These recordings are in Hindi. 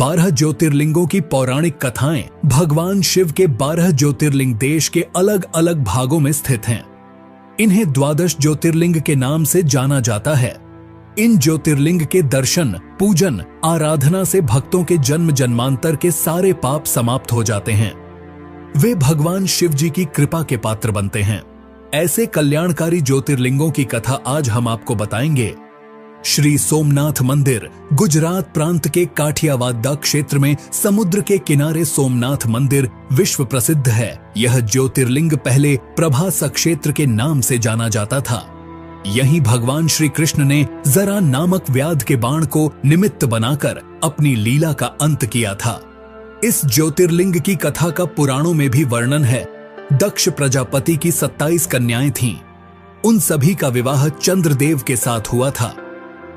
12 ज्योतिर्लिंगों की पौराणिक कथाएं भगवान शिव के 12 ज्योतिर्लिंग देश के अलग अलग भागों में स्थित हैं। इन्हें 12 ज्योतिर्लिंग के नाम से जाना जाता है। इन ज्योतिर्लिंग के दर्शन, पूजन, आराधना से भक्तों के जन्म जन्मांतर के सारे पाप समाप्त हो जाते हैं। वे भगवान शिव जी की कृपा के पात्र बनते हैं। ऐसे कल्याणकारी ज्योतिर्लिंगों की कथा आज हम आपको बताएंगे। श्री सोमनाथ मंदिर गुजरात प्रांत के काठियावाड़ क्षेत्र में समुद्र के किनारे सोमनाथ मंदिर विश्व प्रसिद्ध है। यह ज्योतिर्लिंग पहले प्रभास क्षेत्र के नाम से जाना जाता था। यहीं भगवान श्री कृष्ण ने जरा नामक व्याध के बाण को निमित्त बनाकर अपनी लीला का अंत किया था। इस ज्योतिर्लिंग की कथा का पुराणों में भी वर्णन है। दक्ष प्रजापति की 27 कन्याएं थीं। उन सभी का विवाह चंद्रदेव के साथ हुआ था,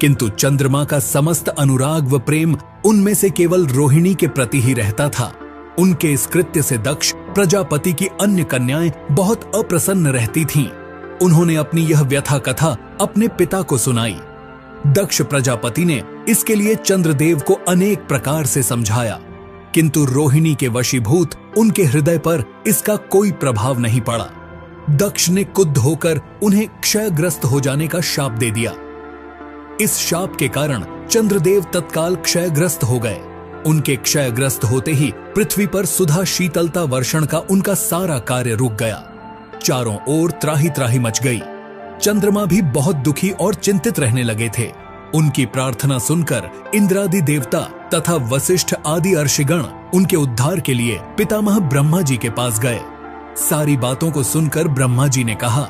किंतु चंद्रमा का समस्त अनुराग व प्रेम उनमें से केवल रोहिणी के प्रति ही रहता था। उनके इस कृत्य से दक्ष प्रजापति की अन्य कन्याएं बहुत अप्रसन्न रहती थीं। उन्होंने अपनी यह व्यथा कथा अपने पिता को सुनाई। दक्ष प्रजापति ने इसके लिए चंद्रदेव को अनेक प्रकार से समझाया, किंतु रोहिणी के वशीभूत उनके हृदय पर इसका कोई प्रभाव नहीं पड़ा। दक्ष ने क्रुद्ध होकर उन्हें क्षयग्रस्त हो जाने का शाप दे दिया। इस शाप के कारण चंद्रदेव तत्काल क्षयग्रस्त हो गए। उनके क्षयग्रस्त होते ही पृथ्वी पर सुधा शीतलता वर्षण का उनका सारा कार्य रुक गया। चारों ओर त्राही त्राही मच गई। चंद्रमा भी बहुत दुखी और चिंतित रहने लगे थे। उनकी प्रार्थना सुनकर इंद्रादि देवता तथा वशिष्ठ आदि अर्षिगण उनके उद्धार के लिए पितामह ब्रह्मा जी के पास गए। सारी बातों को सुनकर ब्रह्मा जी ने कहा,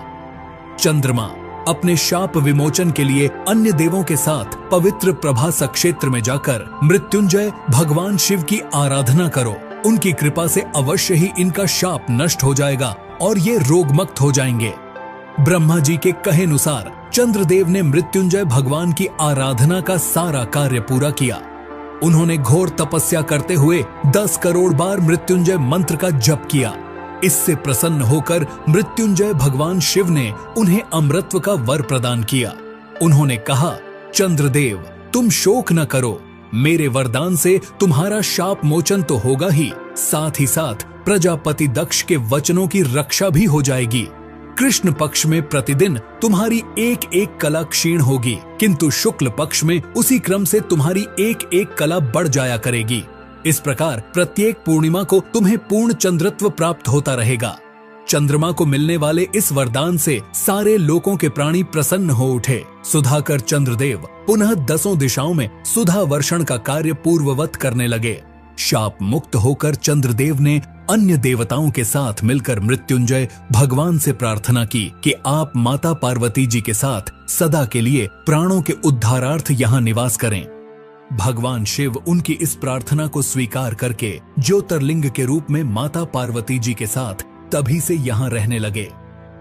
चंद्रमा, अपने शाप विमोचन के लिए अन्य देवों के साथ पवित्र प्रभास क्षेत्र में जाकर मृत्युंजय भगवान शिव की आराधना करो। उनकी कृपा से अवश्य ही इनका शाप नष्ट हो जाएगा और ये रोगमुक्त हो जाएंगे। ब्रह्मा जी के कहे अनुसार चंद्रदेव ने मृत्युंजय भगवान की आराधना का सारा कार्य पूरा किया। उन्होंने घोर तपस्या करते हुए 10 करोड़ बार मृत्युंजय मंत्र का जप किया। इससे प्रसन्न होकर मृत्युंजय भगवान शिव ने उन्हें अमृतत्व का वर प्रदान किया। उन्होंने कहा, चंद्रदेव, तुम शोक न करो। मेरे वरदान से तुम्हारा शाप मोचन तो होगा ही, साथ ही साथ प्रजापति दक्ष के वचनों की रक्षा भी हो जाएगी। कृष्ण पक्ष में प्रतिदिन तुम्हारी एक एक कला क्षीण होगी, किंतु शुक्ल पक्ष में उसी क्रम से तुम्हारी एक एक कला बढ़ जाया करेगी। इस प्रकार प्रत्येक पूर्णिमा को तुम्हें पूर्ण चंद्रत्व प्राप्त होता रहेगा। चंद्रमा को मिलने वाले इस वरदान से सारे लोकों के प्राणी प्रसन्न हो उठे। सुधाकर चंद्रदेव पुनः 10 दिशाओं में सुधा वर्षण का कार्य पूर्ववत करने लगे। शाप मुक्त होकर चंद्रदेव ने अन्य देवताओं के साथ मिलकर मृत्युंजय भगवान से प्रार्थना की कि आप माता पार्वती जी के साथ सदा के लिए प्राणों के उद्धारार्थ यहाँ निवास करें। भगवान शिव उनकी इस प्रार्थना को स्वीकार करके ज्योतिर्लिंग के रूप में माता पार्वती जी के साथ तभी से यहाँ रहने लगे।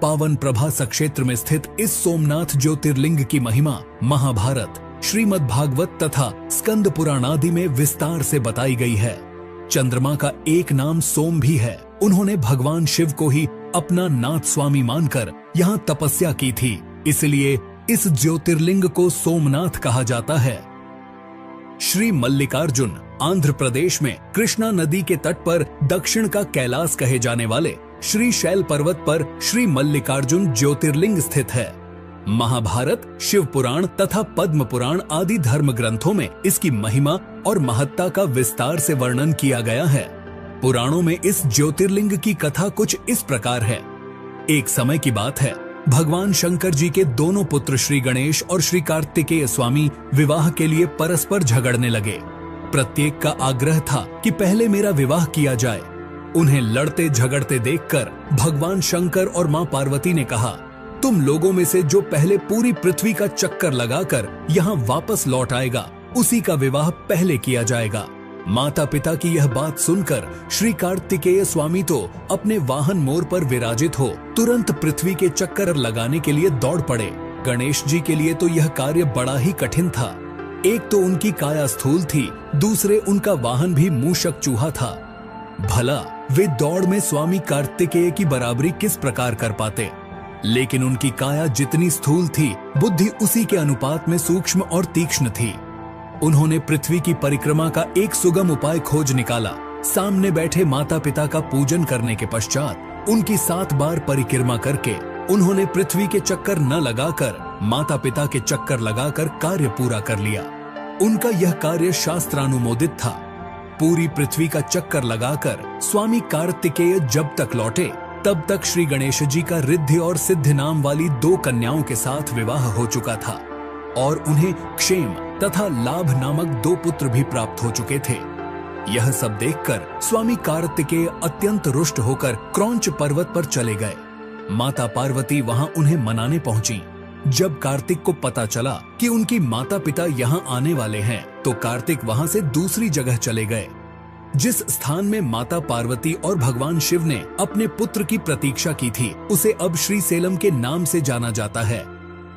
पावन प्रभास क्षेत्र में स्थित इस सोमनाथ ज्योतिर्लिंग की महिमा महाभारत, श्रीमद् भागवत तथा स्कंद पुराण आदि में विस्तार से बताई गई है। चंद्रमा का एक नाम सोम भी है। उन्होंने भगवान शिव को ही अपना नाथ स्वामी मानकर यहाँ तपस्या की थी, इसलिए इस ज्योतिर्लिंग को सोमनाथ कहा जाता है। श्री मल्लिकार्जुन आंध्र प्रदेश में कृष्णा नदी के तट पर दक्षिण का कैलाश कहे जाने वाले श्री शैल पर्वत पर श्री मल्लिकार्जुन ज्योतिर्लिंग स्थित है। महाभारत, शिव पुराण तथा पद्म पुराण आदि धर्म ग्रंथों में इसकी महिमा और महत्ता का विस्तार से वर्णन किया गया है। पुराणों में इस ज्योतिर्लिंग की कथा कुछ इस प्रकार है। एक समय की बात है, भगवान शंकर जी के दोनों पुत्र श्री गणेश और श्री कार्तिकेय स्वामी विवाह के लिए परस्पर झगड़ने लगे। प्रत्येक का आग्रह था कि पहले मेरा विवाह किया जाए। उन्हें लड़ते झगड़ते देखकर भगवान शंकर और मां पार्वती ने कहा, तुम लोगों में से जो पहले पूरी पृथ्वी का चक्कर लगाकर यहाँ वापस लौट आएगा, उसी का विवाह पहले किया जाएगा। माता पिता की यह बात सुनकर श्री कार्तिकेय स्वामी तो अपने वाहन मोर पर विराजित हो तुरंत पृथ्वी के चक्कर लगाने के लिए दौड़ पड़े। गणेश जी के लिए तो यह कार्य बड़ा ही कठिन था। एक तो उनकी काया स्थूल थी, दूसरे उनका वाहन भी मूषक चूहा था। भला वे दौड़ में स्वामी कार्तिकेय की बराबरी किस प्रकार कर पाते। लेकिन उनकी काया जितनी स्थूल थी, बुद्धि उसी के अनुपात में सूक्ष्म और तीक्ष्ण थी। उन्होंने पृथ्वी की परिक्रमा का एक सुगम उपाय खोज निकाला। सामने बैठे माता पिता का पूजन करने के पश्चात उनकी 7 बार परिक्रमा करके उन्होंने पृथ्वी के चक्कर न लगाकर माता पिता के चक्कर लगाकर कार्य पूरा कर लिया। उनका यह कार्य शास्त्रानुमोदित था। पूरी पृथ्वी का चक्कर लगाकर स्वामी कार्तिकेय जब तक लौटे तब तक श्री गणेश जी का रिद्धि और सिद्धि नाम वाली 2 कन्याओं के साथ विवाह हो चुका था और उन्हें क्षेम तथा लाभ नामक 2 पुत्र भी प्राप्त हो चुके थे। यह सब देखकर स्वामी कार्तिकेय अत्यंत रुष्ट होकर क्रौंच पर्वत पर चले गए। माता पार्वती वहां उन्हें मनाने पहुंची। जब कार्तिक को पता चला कि उनकी माता पिता यहां आने वाले हैं तो कार्तिक वहां से दूसरी जगह चले गए। जिस स्थान में माता पार्वती और भगवान शिव ने अपने पुत्र की प्रतीक्षा की थी उसे अब श्रीसेलम के नाम से जाना जाता है।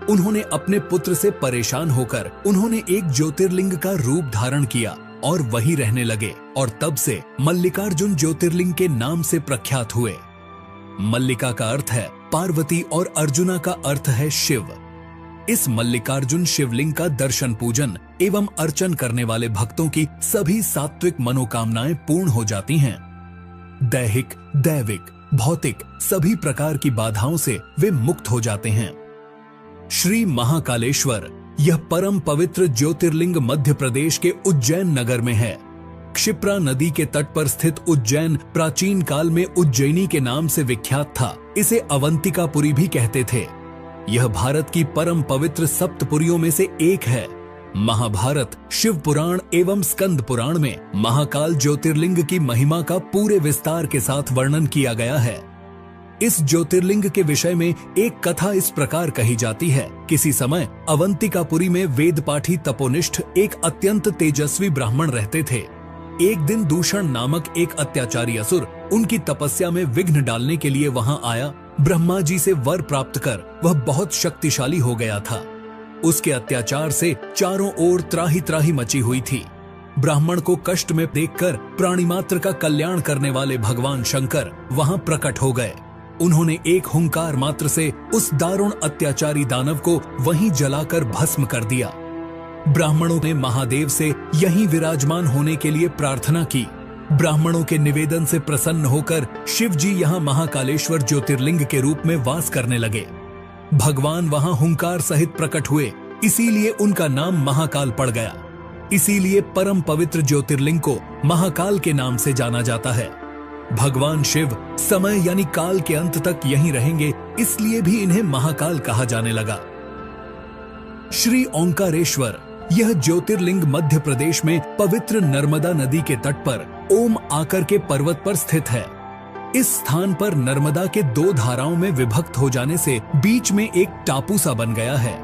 उन्होंने अपने पुत्र से परेशान होकर उन्होंने एक ज्योतिर्लिंग का रूप धारण किया और वहीं रहने लगे और तब से मल्लिकार्जुन ज्योतिर्लिंग के नाम से प्रख्यात हुए। मल्लिका का अर्थ है पार्वती और अर्जुना का अर्थ है शिव। इस मल्लिकार्जुन शिवलिंग का दर्शन पूजन एवं अर्चन करने वाले भक्तों की सभी सात्विक मनोकामनाएं पूर्ण हो जाती हैं। दैहिक, दैविक, भौतिक सभी प्रकार की बाधाओं से वे मुक्त हो जाते हैं। श्री महाकालेश्वर यह परम पवित्र ज्योतिर्लिंग मध्य प्रदेश के उज्जैन नगर में है। क्षिप्रा नदी के तट पर स्थित उज्जैन प्राचीन काल में उज्जैनी के नाम से विख्यात था। इसे अवंतिकापुरी भी कहते थे। यह भारत की परम पवित्र सप्तपुरियों में से एक है। महाभारत, शिव पुराण एवं स्कंद पुराण में महाकाल ज्योतिर्लिंग की महिमा का पूरे विस्तार के साथ वर्णन किया गया है। इस ज्योतिर्लिंग के विषय में एक कथा इस प्रकार कही जाती है। किसी समय अवंतिकापुरी में वेदपाठी तपोनिष्ठ एक अत्यंत तेजस्वी ब्राह्मण रहते थे। एक दिन दूषण नामक एक अत्याचारी असुर उनकी तपस्या में विघ्न डालने के लिए वहां आया। ब्रह्मा जी से वर प्राप्त कर वह बहुत शक्तिशाली हो गया था। उसके अत्याचार से चारों ओर त्राही त्राही मची हुई थी। ब्राह्मण को कष्ट में देखकर प्राणी मात्र का कल्याण करने वाले भगवान शंकर वहां प्रकट हो गए। उन्होंने एक हुंकार मात्र से उस दारुण अत्याचारी दानव को वहीं जलाकर भस्म कर दिया। ब्राह्मणों ने महादेव से यहीं विराजमान होने के लिए प्रार्थना की। ब्राह्मणों के निवेदन से प्रसन्न होकर शिव जी यहाँ महाकालेश्वर ज्योतिर्लिंग के रूप में वास करने लगे। भगवान वहां हुंकार सहित प्रकट हुए, इसीलिए उनका नाम महाकाल पड़ गया। इसीलिए परम पवित्र ज्योतिर्लिंग को महाकाल के नाम से जाना जाता है। भगवान शिव समय यानी काल के अंत तक यहीं रहेंगे, इसलिए भी इन्हें महाकाल कहा जाने लगा। श्री ओंकारेश्वर यह ज्योतिर्लिंग मध्य प्रदेश में पवित्र नर्मदा नदी के तट पर ओम आकर के पर्वत पर स्थित है। इस स्थान पर नर्मदा के 2 धाराओं में विभक्त हो जाने से बीच में एक टापू सा बन गया है।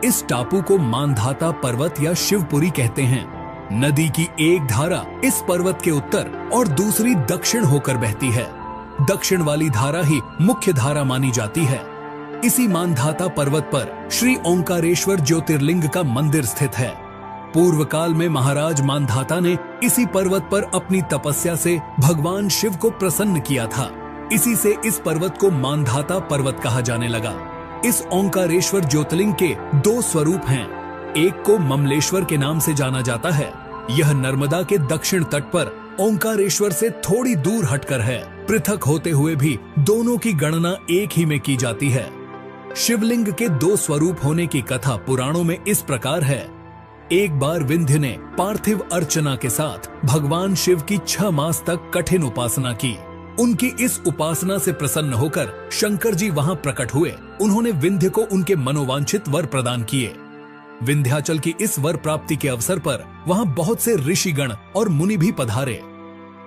इस टापू को मानधाता पर्वत या शिवपुरी कहते हैं। नदी की एक धारा इस पर्वत के उत्तर और दूसरी दक्षिण होकर बहती है। दक्षिण वाली धारा ही मुख्य धारा मानी जाती है। इसी मानधाता पर्वत पर श्री ओंकारेश्वर ज्योतिर्लिंग का मंदिर स्थित है। पूर्व काल में महाराज मानधाता ने इसी पर्वत पर अपनी तपस्या से भगवान शिव को प्रसन्न किया था। इसी से इस पर्वत को मानधाता पर्वत कहा जाने लगा। इस ओंकारेश्वर ज्योतिर्लिंग के 2 स्वरूप हैं। एक को ममलेश्वर के नाम से जाना जाता है। यह नर्मदा के दक्षिण तट पर ओंकारेश्वर से थोड़ी दूर हटकर है। पृथक होते हुए भी दोनों की गणना एक ही में की जाती है। शिवलिंग के 2 स्वरूप होने की कथा पुराणों में इस प्रकार है। एक बार विंध्य ने पार्थिव अर्चना के साथ भगवान शिव की 6 मास तक कठिन उपासना की। उनकी इस उपासना से प्रसन्न होकर शंकर जी वहां प्रकट हुए। उन्होंने विंध्य को उनके मनोवांछित वर प्रदान किए। विंध्याचल की इस वर प्राप्ति के अवसर पर वहां बहुत से ऋषिगण और मुनि भी पधारे।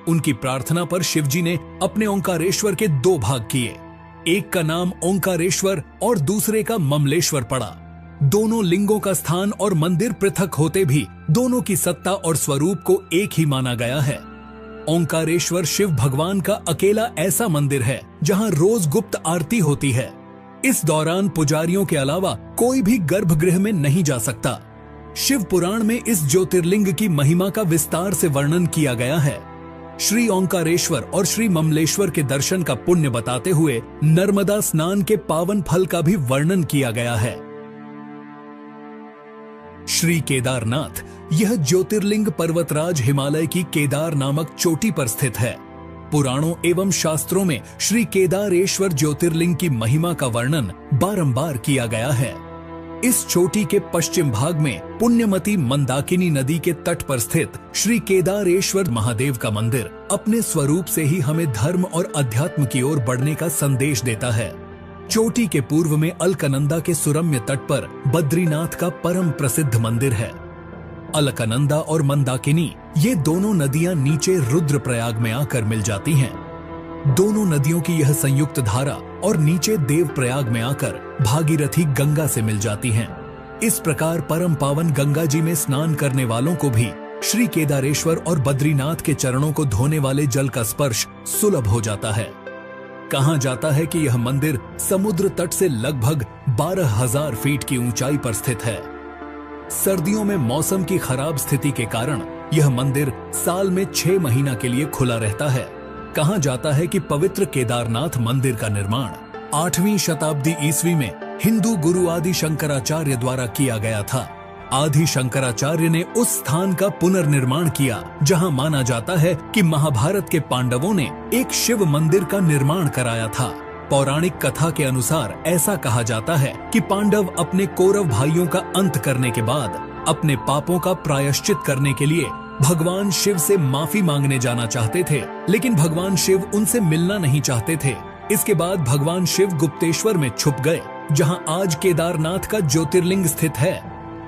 उनकी प्रार्थना पर शिवजी ने अपने ओंकारेश्वर के 2 भाग किए। एक का नाम ओंकारेश्वर और दूसरे का ममलेश्वर पड़ा। दोनों लिंगों का स्थान और मंदिर पृथक होते भी दोनों की सत्ता और स्वरूप को एक ही माना गया है। ओंकारेश्वर शिव भगवान का अकेला ऐसा मंदिर है जहां रोज गुप्त आरती होती है। इस दौरान पुजारियों के अलावा कोई भी गर्भगृह में नहीं जा सकता। शिव पुराण में इस ज्योतिर्लिंग की महिमा का विस्तार से वर्णन किया गया है। श्री ओंकारेश्वर और श्री ममलेश्वर के दर्शन का पुण्य बताते हुए नर्मदा स्नान के पावन फल का भी वर्णन किया गया है। श्री केदारनाथ यह ज्योतिर्लिंग पर्वतराज हिमालय की केदार नामक चोटी पर स्थित है। पुराणों एवं शास्त्रों में श्री केदारेश्वर ज्योतिर्लिंग की महिमा का वर्णन बारंबार किया गया है। इस चोटी के पश्चिम भाग में पुण्यमती मंदाकिनी नदी के तट पर स्थित श्री केदारेश्वर महादेव का मंदिर अपने स्वरूप से ही हमें धर्म और अध्यात्म की ओर बढ़ने का संदेश देता है। चोटी के पूर्व में अलकनंदा के सुरम्य तट पर बद्रीनाथ का परम प्रसिद्ध मंदिर है। अलकनंदा और मंदाकिनी ये दोनों नदियां नीचे रुद्रप्रयाग में आकर मिल जाती हैं। दोनों नदियों की यह संयुक्त धारा और नीचे देवप्रयाग में आकर भागीरथी गंगा से मिल जाती हैं। इस प्रकार परम पावन गंगा जी में स्नान करने वालों को भी श्री केदारेश्वर और बद्रीनाथ के चरणों को धोने वाले जल का स्पर्श सुलभ हो जाता है। कहा जाता है कि यह मंदिर समुद्र तट से लगभग 12,000 फीट की ऊंचाई पर स्थित है। सर्दियों में मौसम की खराब स्थिति के कारण यह मंदिर साल में 6 महीना के लिए खुला रहता है। कहा जाता है कि पवित्र केदारनाथ मंदिर का निर्माण 8वीं शताब्दी ईस्वी में हिंदू गुरु आदि शंकराचार्य द्वारा किया गया था। आदि शंकराचार्य ने उस स्थान का पुनर्निर्माण किया जहां माना जाता है कि महाभारत के पांडवों ने एक शिव मंदिर का निर्माण कराया था। पौराणिक कथा के अनुसार ऐसा कहा जाता है कि पांडव अपने कौरव भाइयों का अंत करने के बाद अपने पापों का प्रायश्चित करने के लिए भगवान शिव से माफी मांगने जाना चाहते थे, लेकिन भगवान शिव उनसे मिलना नहीं चाहते थे। इसके बाद भगवान शिव गुप्तेश्वर में छुप गए, जहां आज केदारनाथ का ज्योतिर्लिंग स्थित है।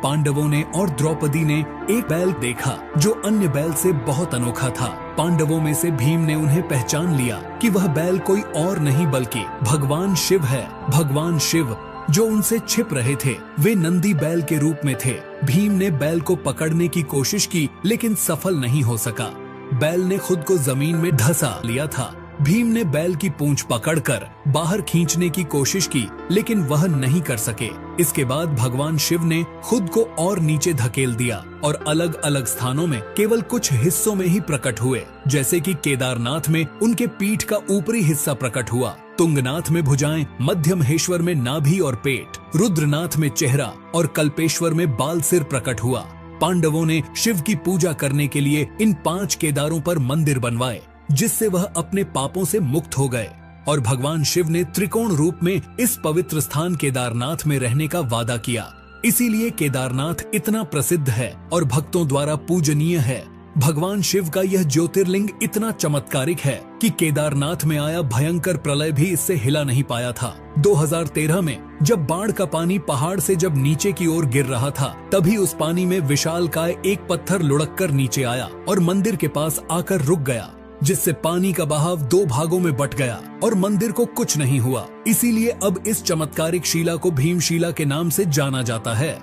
पांडवों ने और द्रौपदी ने एक बैल देखा जो अन्य बैल से बहुत अनोखा था। पांडवों में से भीम ने उन्हें पहचान लिया कि वह बैल कोई और नहीं बल्कि भगवान शिव है। भगवान शिव जो उनसे छिप रहे थे वे नंदी बैल के रूप में थे। भीम ने बैल को पकड़ने की कोशिश की लेकिन सफल नहीं हो सका। बैल ने खुद को जमीन में धंसा लिया था। भीम ने बैल की पूंछ पकड़कर बाहर खींचने की कोशिश की लेकिन वह नहीं कर सके। इसके बाद भगवान शिव ने खुद को और नीचे धकेल दिया और अलग अलग स्थानों में केवल कुछ हिस्सों में ही प्रकट हुए। जैसे कि केदारनाथ में उनके पीठ का ऊपरी हिस्सा प्रकट हुआ, तुंगनाथ में भुजाएं, मध्यमहेश्वर में नाभि और पेट, रुद्रनाथ में चेहरा और कल्पेश्वर में बाल सिर प्रकट हुआ। पांडवों ने शिव की पूजा करने के लिए इन 5 केदारों पर मंदिर बनवाए, जिससे वह अपने पापों से मुक्त हो गए। और भगवान शिव ने त्रिकोण रूप में इस पवित्र स्थान केदारनाथ में रहने का वादा किया। इसीलिए केदारनाथ इतना प्रसिद्ध है और भक्तों द्वारा पूजनीय है। भगवान शिव का यह ज्योतिर्लिंग इतना चमत्कारिक है कि केदारनाथ में आया भयंकर प्रलय भी इससे हिला नहीं पाया था। 2013 में जब बाढ़ का पानी पहाड़ से जब नीचे की ओर गिर रहा था, तभी उस पानी में विशालकाय एक पत्थर लुढ़क कर नीचे आया और मंदिर के पास आकर रुक गया, जिससे पानी का बहाव 2 भागों में बट गया और मंदिर को कुछ नहीं हुआ। इसीलिए अब इस चमत्कारिक शिला को भीमशिला के नाम से जाना जाता है।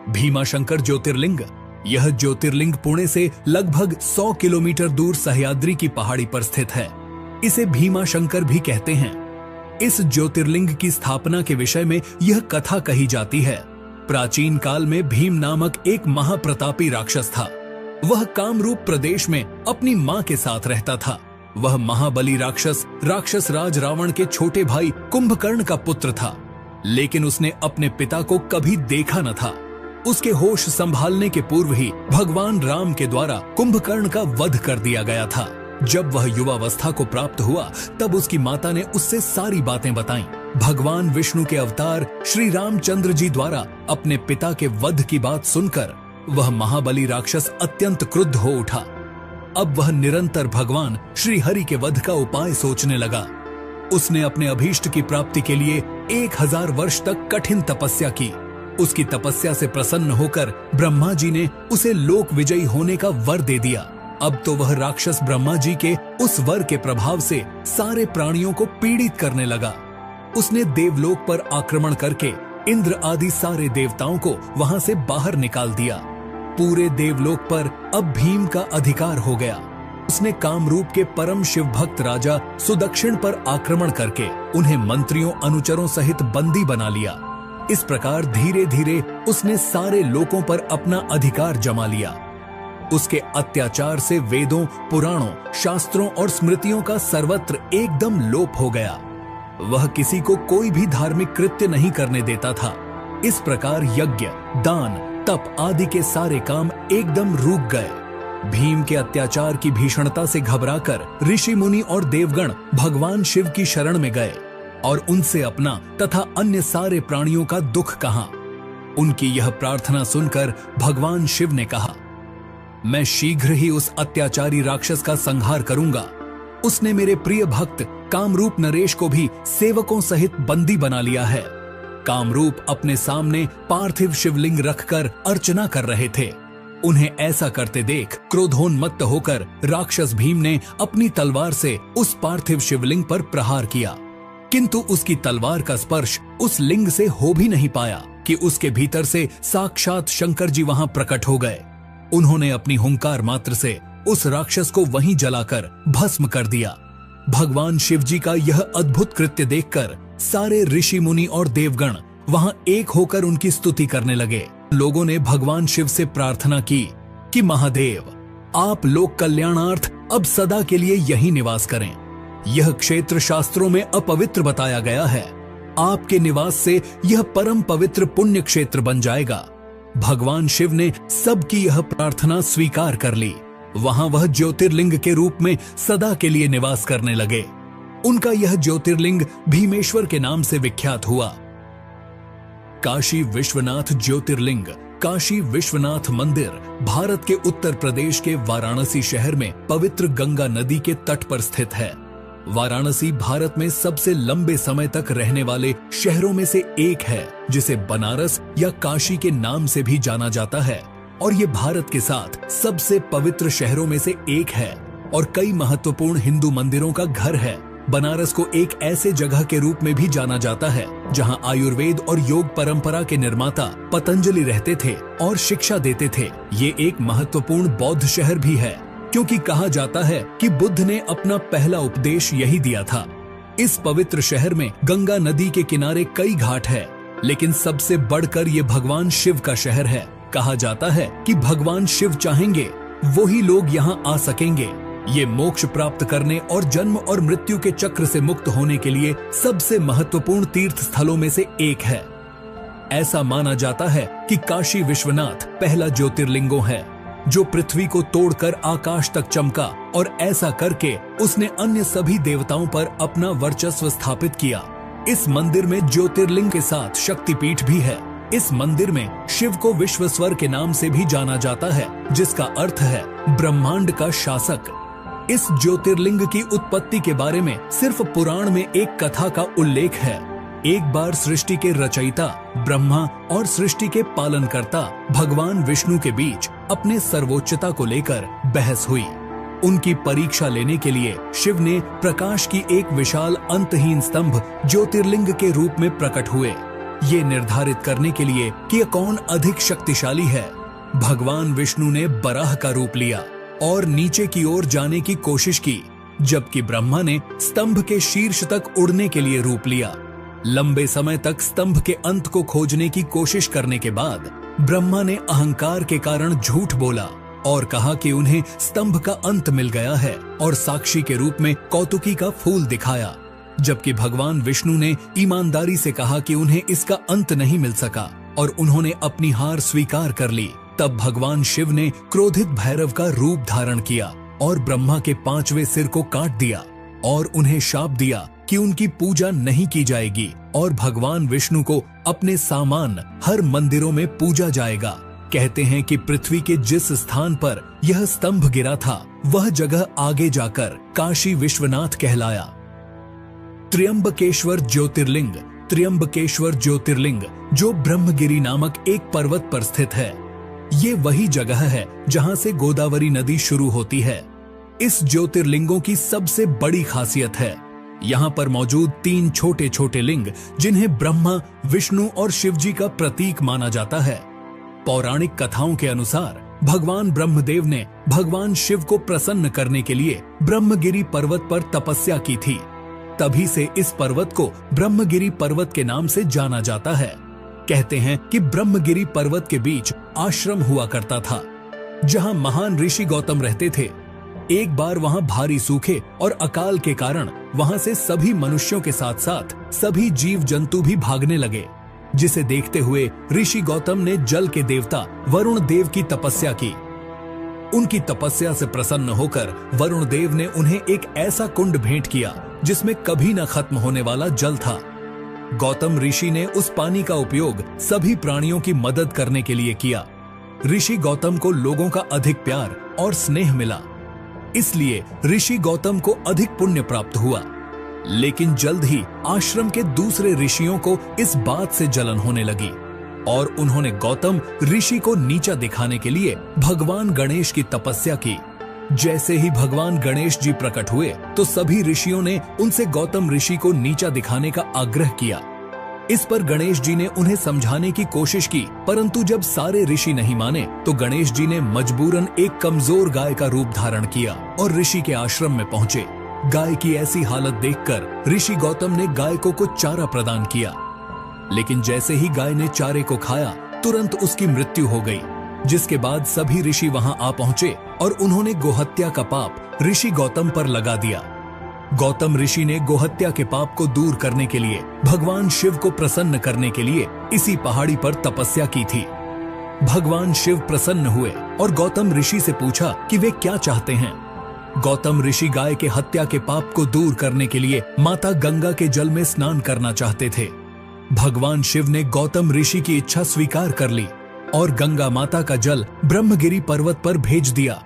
भीमाशंकर ज्योतिर्लिंग। यह ज्योतिर्लिंग पुणे से लगभग 100 किलोमीटर दूर सह्याद्री की पहाड़ी पर स्थित है। इसे भीमाशंकर भी कहते हैं। इस ज्योतिर्लिंग की स्थापना के विषय में यह कथा कही जाती है। प्राचीन काल में भीम नामक एक महाप्रतापी राक्षस था। वह कामरूप प्रदेश में अपनी मां के साथ रहता था। वह महाबली राक्षस राज रावण के छोटे भाई कुंभकर्ण का पुत्र था, लेकिन उसने अपने पिता को कभी देखा न था। उसके होश संभालने के पूर्व ही भगवान राम के द्वारा कुंभकर्ण का वध कर दिया गया था। जब वह युवावस्था को प्राप्त हुआ तब उसकी माता ने उससे सारी बातें बताईं। भगवान विष्णु के अवतार श्री रामचंद्र जी द्वारा अपने पिता के वध की बात सुनकर वह महाबली राक्षस अत्यंत क्रुद्ध हो उठा। अब वह निरंतर भगवान श्री हरि के वध का उपाय सोचने लगा। उसने अपने अभीष्ट की प्राप्ति के लिए 1000 वर्ष तक कठिन तपस्या की। उसकी तपस्या से प्रसन्न होकर ब्रह्मा जी ने उसे लोक विजयी होने का वर दे दिया। अब तो वह राक्षस ब्रह्मा जी के उस वर के प्रभाव से सारे प्राणियों को पीड़ित करने लगा। उसने देवलोक पर आक्रमण करके इंद्र आदि सारे देवताओं को वहां से बाहर निकाल दिया। पूरे देवलोक पर अब भीम का अधिकार हो गया। उसने कामरूप के परम शिव भक्त राजा सुदक्षिण पर आक्रमण करके उन्हें मंत्रियों अनुचरों सहित बंदी बना लिया। इस प्रकार धीरे धीरे उसने सारे लोकों पर अपना अधिकार जमा लिया। उसके अत्याचार से वेदों, पुराणों, शास्त्रों और स्मृतियों का सर्वत्र एकदम लोप हो गया। वह किसी को कोई भी धार्मिक कृत्य नहीं करने देता था। इस प्रकार यज्ञ, दान, तप आदि के सारे काम एकदम रुक गए। भीम के अत्याचार की भीषणता से घबराकर ऋषि मुनि और देवगण भगवान शिव की शरण में गए और उनसे अपना तथा अन्य सारे प्राणियों का दुख कहा। उनकी यह प्रार्थना सुनकर भगवान शिव ने कहा, मैं शीघ्र ही उस अत्याचारी राक्षस का संहार करूंगा। उसने मेरे प्रिय भक्त कामरूप नरेश को भी सेवकों सहित बंदी बना लिया है। कामरूप अपने सामने पार्थिव शिवलिंग रखकर अर्चना कर रहे थे। उन्हें ऐसा करते देख क्रोधोन्मत्त होकर राक्षस भीम ने अपनी तलवार से उस पार्थिव शिवलिंग पर प्रहार किया, किंतु उसकी तलवार का स्पर्श उस लिंग से हो भी नहीं पाया कि उसके भीतर से साक्षात शंकर जी वहां प्रकट हो गए। उन्होंने अपनी हुंकार मात्र से उस राक्षस को वहीं जलाकर भस्म कर दिया। भगवान शिव जी का यह अद्भुत कृत्य देखकर सारे ऋषि मुनि और देवगण वहां एक होकर उनकी स्तुति करने लगे। लोगों ने भगवान शिव से प्रार्थना की कि महादेव, आप लोक कल्याणार्थ अब सदा के लिए यहीं निवास करें। यह क्षेत्र शास्त्रों में अपवित्र बताया गया है। आपके निवास से यह परम पवित्र पुण्य क्षेत्र बन जाएगा। भगवान शिव ने सबकी यह प्रार्थना स्वीकार कर ली। वहां वह ज्योतिर्लिंग के रूप में सदा के लिए निवास करने लगे। उनका यह ज्योतिर्लिंग भीमेश्वर के नाम से विख्यात हुआ। काशी विश्वनाथ ज्योतिर्लिंग, काशी विश्वनाथ मंदिर भारत के उत्तर प्रदेश के वाराणसी शहर में पवित्र गंगा नदी के तट पर स्थित है। वाराणसी भारत में सबसे लंबे समय तक रहने वाले शहरों में से एक है, जिसे बनारस या काशी के नाम से भी जाना जाता है, और ये भारत के साथ सबसे पवित्र शहरों में से एक है और कई महत्वपूर्ण हिंदू मंदिरों का घर है। बनारस को एक ऐसे जगह के रूप में भी जाना जाता है जहां आयुर्वेद और योग परंपरा के निर्माता पतंजलि रहते थे और शिक्षा देते थे। ये एक महत्वपूर्ण बौद्ध शहर भी है, क्योंकि कहा जाता है कि बुद्ध ने अपना पहला उपदेश यही दिया था। इस पवित्र शहर में गंगा नदी के किनारे कई घाट है, लेकिन सबसे बढ़कर ये भगवान शिव का शहर है। कहा जाता है कि भगवान शिव चाहेंगे वो ही लोग यहाँ आ सकेंगे। ये मोक्ष प्राप्त करने और जन्म और मृत्यु के चक्र से मुक्त होने के लिए सबसे महत्वपूर्ण तीर्थ स्थलों में से एक है। ऐसा माना जाता है कि काशी विश्वनाथ पहला ज्योतिर्लिंगो है जो पृथ्वी को तोड़कर आकाश तक चमका, और ऐसा करके उसने अन्य सभी देवताओं पर अपना वर्चस्व स्थापित किया। इस मंदिर में ज्योतिर्लिंग के साथ शक्तिपीठ भी है। इस मंदिर में शिव को विश्वेश्वर के नाम से भी जाना जाता है, जिसका अर्थ है ब्रह्मांड का शासक। इस ज्योतिर्लिंग की उत्पत्ति के बारे में सिर्फ पुराण में एक कथा का उल्लेख है। एक बार सृष्टि के रचयिता ब्रह्मा और सृष्टि के पालनकर्ता भगवान विष्णु के बीच अपने सर्वोच्चता को लेकर बहस हुई। उनकी परीक्षा लेने के लिए शिव ने प्रकाश की एक विशाल अंतहीन स्तंभ ज्योतिर्लिंग के रूप में प्रकट हुए, ये निर्धारित करने के लिए कि कौन अधिक शक्तिशाली है। भगवान विष्णु ने बराह का रूप लिया और नीचे की ओर जाने की कोशिश की, जबकि ब्रह्मा ने स्तंभ के शीर्ष तक उड़ने के लिए रूप लिया। लंबे समय तक स्तंभ के अंत को खोजने की कोशिश करने के बाद ब्रह्मा ने अहंकार के कारण झूठ बोला और कहा कि उन्हें स्तंभ का अंत मिल गया है, और साक्षी के रूप में कौतुकी का फूल दिखाया, जबकि भगवान विष्णु ने ईमानदारी से कहा कि उन्हें इसका अंत नहीं मिल सका और उन्होंने अपनी हार स्वीकार कर ली। तब भगवान शिव ने क्रोधित भैरव का रूप धारण किया और ब्रह्मा के 5वें सिर को काट दिया और उन्हें शाप दिया कि उनकी पूजा नहीं की जाएगी और भगवान विष्णु को अपने सामान हर मंदिरों में पूजा जाएगा। कहते हैं कि पृथ्वी के जिस स्थान पर यह स्तंभ गिरा था वह जगह आगे जाकर काशी विश्वनाथ कहलाया। त्र्यंबकेश्वर ज्योतिर्लिंग, त्र्यंबकेश्वर ज्योतिर्लिंग जो ब्रह्मगिरी नामक एक पर्वत पर स्थित है, ये वही जगह है जहां से गोदावरी नदी शुरू होती है। इस ज्योतिर्लिंगों की सबसे बड़ी खासियत है यहाँ पर मौजूद 3 छोटे छोटे लिंग, जिन्हें ब्रह्मा, विष्णु और शिवजी का प्रतीक माना जाता है। पौराणिक कथाओं के अनुसार भगवान ब्रह्मदेव ने भगवान शिव को प्रसन्न करने के लिए ब्रह्मगिरी पर्वत पर तपस्या की थी। तभी से इस पर्वत को ब्रह्मगिरी पर्वत के नाम से जाना जाता है। कहते हैं कि ब्रह्मगिरी पर्वत के बीच आश्रम हुआ करता था, जहां महान ऋषि गौतम रहते थे। एक बार वहां भारी सूखे और अकाल के कारण वहां से सभी मनुष्यों के साथ साथ सभी जीव जंतु भी भागने लगे। जिसे देखते हुए ऋषि गौतम ने जल के देवता वरुण देव की तपस्या की। उनकी तपस्या से प्रसन्न होकर वरुण देव ने उन्हें एक ऐसा कुंड भेंट किया जिसमें कभी न खत्म होने वाला जल था। गौतम ऋषि ने उस पानी का उपयोग सभी प्राणियों की मदद करने के लिए किया। ऋषि गौतम को लोगों का अधिक प्यार और स्नेह मिला, इसलिए ऋषि गौतम को अधिक पुण्य प्राप्त हुआ। लेकिन जल्द ही आश्रम के दूसरे ऋषियों को इस बात से जलन होने लगी और उन्होंने गौतम ऋषि को नीचा दिखाने के लिए भगवान गणेश की तपस्या की। जैसे ही भगवान गणेश जी प्रकट हुए तो सभी ऋषियों ने उनसे गौतम ऋषि को नीचा दिखाने का आग्रह किया। इस पर गणेश जी ने उन्हें समझाने की कोशिश की, परंतु जब सारे ऋषि नहीं माने तो गणेश जी ने मजबूरन एक कमजोर गाय का रूप धारण किया और ऋषि के आश्रम में पहुंचे। गाय की ऐसी हालत देखकर ऋषि गौतम ने गाय को कुछ चारा प्रदान किया, लेकिन जैसे ही गाय ने चारे को खाया तुरंत उसकी मृत्यु हो गई। जिसके बाद सभी ऋषि वहां आ पहुंचे और उन्होंने गोहत्या का पाप ऋषि गौतम पर लगा दिया। गौतम ऋषि ने गोहत्या के पाप को दूर करने के लिए भगवान शिव को प्रसन्न करने के लिए इसी पहाड़ी पर तपस्या की थी। भगवान शिव प्रसन्न हुए और गौतम ऋषि से पूछा कि वे क्या चाहते हैं। गौतम ऋषि गाय के हत्या के पाप को दूर करने के लिए माता गंगा के जल में स्नान करना चाहते थे। भगवान शिव ने गौतम ऋषि की इच्छा स्वीकार कर ली और गंगा माता का जल ब्रह्मगिरी पर्वत पर भेज दिया।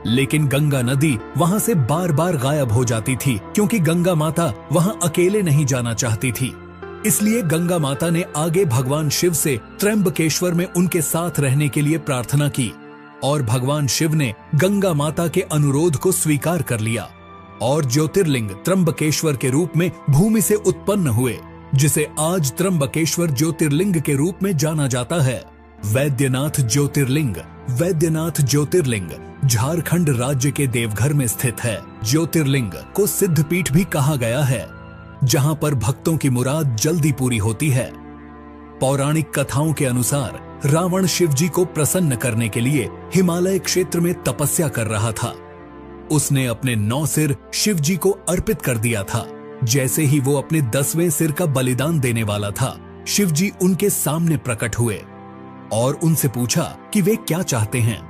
लेकिन गंगा नदी वहां से बार बार गायब हो जाती थी, क्योंकि गंगा माता वहां अकेले नहीं जाना चाहती थी। इसलिए गंगा माता ने आगे भगवान शिव से त्र्यंबकेश्वर में उनके साथ रहने के लिए प्रार्थना की और भगवान शिव ने गंगा माता के अनुरोध को स्वीकार कर लिया और ज्योतिर्लिंग त्र्यंबकेश्वर के रूप में भूमि से उत्पन्न हुए, जिसे आज त्र्यंबकेश्वर ज्योतिर्लिंग के रूप में जाना जाता है। वैद्यनाथ ज्योतिर्लिंग। वैद्यनाथ ज्योतिर्लिंग झारखंड राज्य के देवघर में स्थित है। ज्योतिर्लिंग को सिद्धपीठ भी कहा गया है, जहां पर भक्तों की मुराद जल्दी पूरी होती है। पौराणिक कथाओं के अनुसार रावण शिवजी को प्रसन्न करने के लिए हिमालय क्षेत्र में तपस्या कर रहा था। उसने अपने 9 सिर शिवजी को अर्पित कर दिया था। जैसे ही वो अपने 10वें सिर का बलिदान देने वाला था, शिवजी उनके सामने प्रकट हुए और उनसे पूछा कि वे क्या चाहते हैं।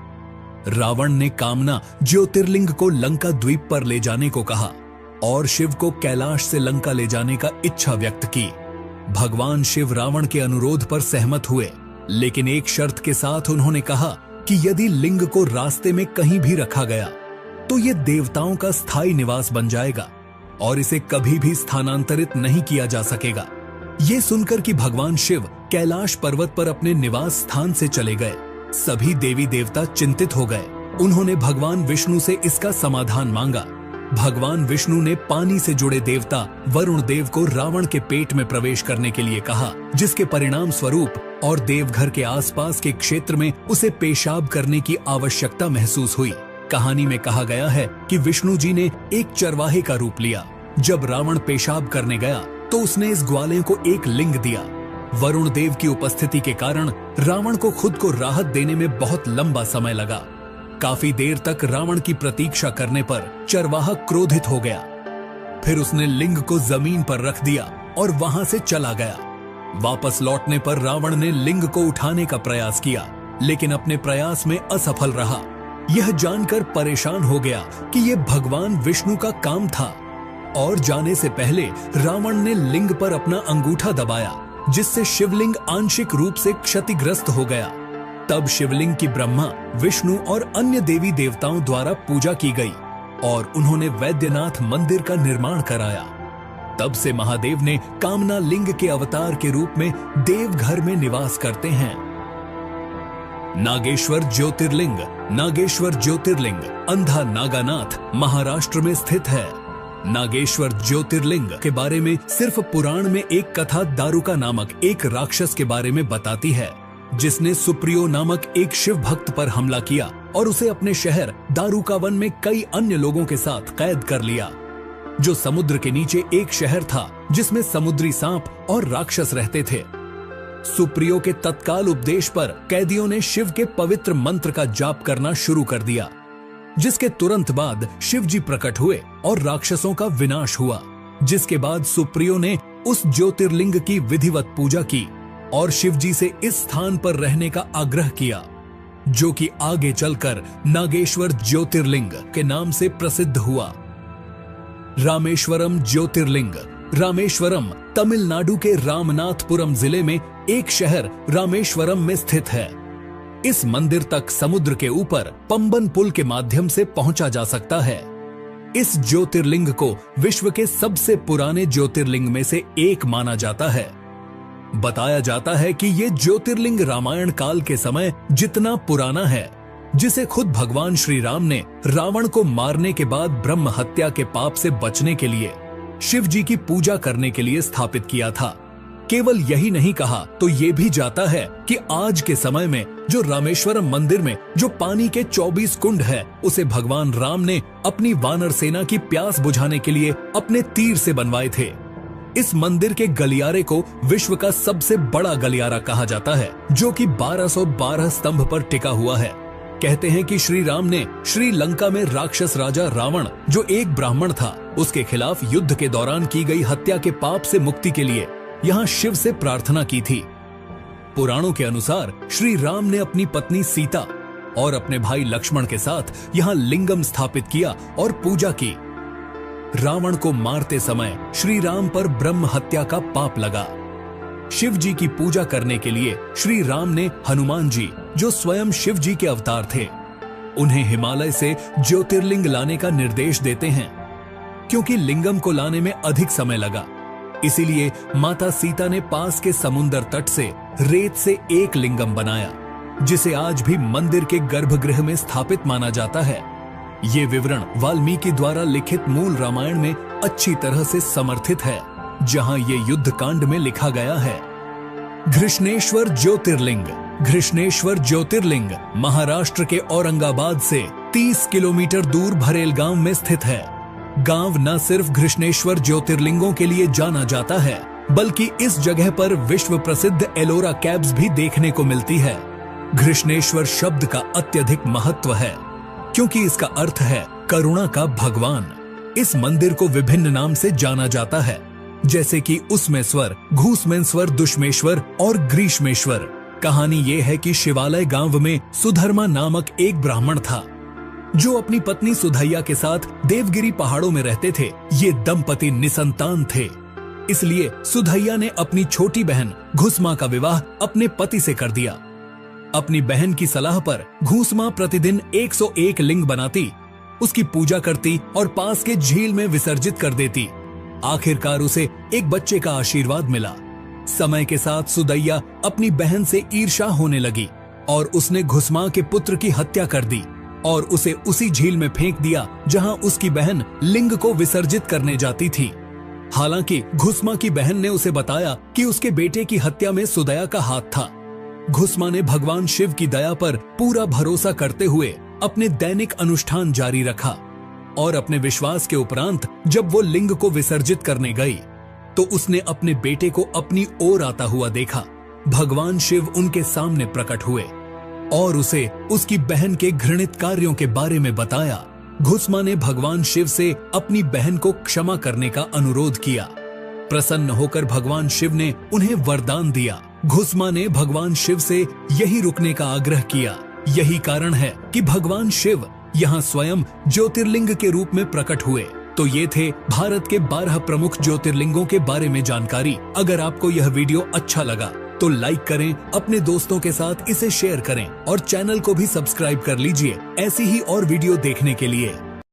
रावण ने कामना ज्योतिर्लिंग को लंका द्वीप पर ले जाने को कहा और शिव को कैलाश से लंका ले जाने का इच्छा व्यक्त की। भगवान शिव रावण के अनुरोध पर सहमत हुए, लेकिन एक शर्त के साथ उन्होंने कहा कि यदि लिंग को रास्ते में कहीं भी रखा गया तो ये देवताओं का स्थायी निवास बन जाएगा और इसे कभी भी स्थानांतरित नहीं किया जा सकेगा। ये सुनकर कि भगवान शिव कैलाश पर्वत पर अपने निवास स्थान से चले गए, सभी देवी देवता चिंतित हो गए। उन्होंने भगवान विष्णु से इसका समाधान मांगा। भगवान विष्णु ने पानी से जुड़े देवता वरुण देव को रावण के पेट में प्रवेश करने के लिए कहा, जिसके परिणाम स्वरूप और देवघर के आसपास के क्षेत्र में उसे पेशाब करने की आवश्यकता महसूस हुई। कहानी में कहा गया है कि विष्णु जी ने एक चरवाहे का रूप लिया। जब रावण पेशाब करने गया तो उसने इस ग्वाले को एक लिंग दिया। वरुण देव की उपस्थिति के कारण रावण को खुद को राहत देने में बहुत लंबा समय लगा। काफी देर तक रावण की प्रतीक्षा करने पर चरवाहा क्रोधित हो गया। फिर उसने लिंग को जमीन पर रख दिया और वहां से चला गया। वापस लौटने पर रावण ने लिंग को उठाने का प्रयास किया, लेकिन अपने प्रयास में असफल रहा। यह जानकर परेशान हो गया कि यह भगवान विष्णु का काम था और जाने से पहले रावण ने लिंग पर अपना अंगूठा दबाया, जिससे शिवलिंग आंशिक रूप से क्षतिग्रस्त हो गया। तब शिवलिंग की ब्रह्मा, विष्णु और अन्य देवी देवताओं द्वारा पूजा की गई और उन्होंने वैद्यनाथ मंदिर का निर्माण कराया। तब से महादेव ने कामना लिंग के अवतार के रूप में देवघर में निवास करते हैं। नागेश्वर ज्योतिर्लिंग। नागेश्वर ज्योतिर्लिंग अंधा नागानाथ महाराष्ट्र में स्थित है। नागेश्वर ज्योतिर्लिंग के बारे में सिर्फ पुराण में एक कथा दारुका नामक एक राक्षस के बारे में बताती है, जिसने सुप्रियो नामक एक शिव भक्त पर हमला किया और उसे अपने शहर दारुका वन में कई अन्य लोगों के साथ कैद कर लिया, जो समुद्र के नीचे एक शहर था जिसमें समुद्री सांप और राक्षस रहते थे। सुप्रियो के तत्काल उपदेश पर कैदियों ने शिव के पवित्र मंत्र का जाप करना शुरू कर दिया, जिसके तुरंत बाद शिव जी प्रकट हुए और राक्षसों का विनाश हुआ। जिसके बाद सुप्रियो ने उस ज्योतिर्लिंग की विधिवत पूजा की और शिवजी से इस स्थान पर रहने का आग्रह किया, जो कि आगे चलकर नागेश्वर ज्योतिर्लिंग के नाम से प्रसिद्ध हुआ। रामेश्वरम ज्योतिर्लिंग। रामेश्वरम तमिलनाडु के रामनाथपुरम जिले में एक शहर रामेश्वरम में स्थित है। इस मंदिर तक समुद्र के ऊपर पंबन पुल के माध्यम से पहुंचा जा सकता है। इस ज्योतिर्लिंग को विश्व के सबसे पुराने ज्योतिर्लिंग में से एक माना जाता है। बताया जाता है कि ये ज्योतिर्लिंग रामायण काल के समय जितना पुराना है, जिसे खुद भगवान श्री राम ने रावण को मारने के बाद ब्रह्म हत्या के पाप से बचने के लिए शिव जी की पूजा करने के लिए स्थापित किया था। केवल यही नहीं कहा तो ये भी जाता है कि आज के समय में जो रामेश्वरम मंदिर में जो पानी के 24 कुंड है, उसे भगवान राम ने अपनी वानर सेना की प्यास बुझाने के लिए अपने तीर से बनवाए थे। इस मंदिर के गलियारे को विश्व का सबसे बड़ा गलियारा कहा जाता है, जो कि 1212 स्तंभ पर टिका हुआ है। कहते हैं कि श्री राम ने श्रीलंका में राक्षस राजा रावण, जो एक ब्राह्मण था, उसके खिलाफ युद्ध के दौरान की गई हत्या के पाप से मुक्ति के लिए यहाँ शिव से प्रार्थना की थी। पुराणों के अनुसार श्री राम ने अपनी पत्नी सीता और अपने भाई लक्ष्मण के साथ यहाँ लिंगम स्थापित किया और पूजा की। रावण को मारते समय श्री राम पर ब्रह्म हत्या का पाप लगा। शिव जी की पूजा करने के लिए श्री राम ने हनुमान जी, जो स्वयं शिव जी के अवतार थे, उन्हें हिमालय से ज्योतिर्लिंग लाने का निर्देश देते हैं। क्योंकि लिंगम को लाने में अधिक समय लगा, इसीलिए माता सीता ने पास के समुद्र तट से रेत से एक लिंगम बनाया, जिसे आज भी मंदिर के गर्भगृह में स्थापित माना जाता है। ये विवरण वाल्मीकि द्वारा लिखित मूल रामायण में अच्छी तरह से समर्थित है, जहां ये युद्ध कांड में लिखा गया है। घृष्णेश्वर ज्योतिर्लिंग। घृष्णेश्वर ज्योतिर्लिंग महाराष्ट्र के औरंगाबाद से 30 किलोमीटर दूर भरेल गांव में स्थित है। गांव न सिर्फ घृष्णेश्वर ज्योतिर्लिंगों के लिए जाना जाता है, बल्कि इस जगह पर विश्व प्रसिद्ध एलोरा कैव्स भी देखने को मिलती है। घृष्णेश्वर शब्द का अत्यधिक महत्व है, क्योंकि इसका अर्थ है करुणा का भगवान। इस मंदिर को विभिन्न नाम से जाना जाता है, जैसे कि उसमेश्वर, घूसमेश्वर, दुष्मेश्वर और ग्रीष्मेश्वर। कहानी ये है कि शिवालय गांव में सुधर्मा नामक एक ब्राह्मण था, जो अपनी पत्नी सुधैया के साथ देवगिरी पहाड़ों में रहते थे। ये दंपति निसंतान थे, इसलिए सुधैया ने अपनी छोटी बहन घुसमा का विवाह अपने पति से कर दिया। अपनी बहन की सलाह पर घुसमा प्रतिदिन 101 लिंग बनाती, उसकी पूजा करती और पास के झील में विसर्जित कर देती। आखिरकार उसे एक बच्चे का आशीर्वाद मिला। समय के साथ सुदैया अपनी बहन से ईर्ष्या होने लगी और उसने घुसमा के पुत्र की हत्या कर दी और उसे उसी झील में फेंक दिया जहां उसकी बहन लिंग को विसर्जित करने जाती थी। हालांकि घुसमा की बहन ने उसे बताया कि उसके बेटे की हत्या में सुदैया का हाथ था। घुसमा ने भगवान शिव की दया पर पूरा भरोसा करते हुए अपने दैनिक अनुष्ठान जारी रखा और अपने विश्वास के उपरांत जब वो लिंग को विसर्जित करने गई, तो उसने अपने बेटे को अपनी ओर आता हुआ देखा। भगवान शिव उनके सामने प्रकट हुए और उसे उसकी बहन के घृणित कार्यों के बारे में बताया। घुसमा ने भगवान शिव से अपनी बहन को क्षमा करने का अनुरोध किया। प्रसन्न होकर भगवान शिव ने उन्हें वरदान दिया। घुसमा ने भगवान शिव से यही रुकने का आग्रह किया। यही कारण है कि भगवान शिव यहाँ स्वयं ज्योतिर्लिंग के रूप में प्रकट हुए। तो ये थे भारत के 12 प्रमुख ज्योतिर्लिंगों के बारे में जानकारी। अगर आपको यह वीडियो अच्छा लगा तो लाइक करें, अपने दोस्तों के साथ इसे शेयर करें और चैनल को भी सब्सक्राइब कर लीजिए ऐसी ही और वीडियो देखने के लिए।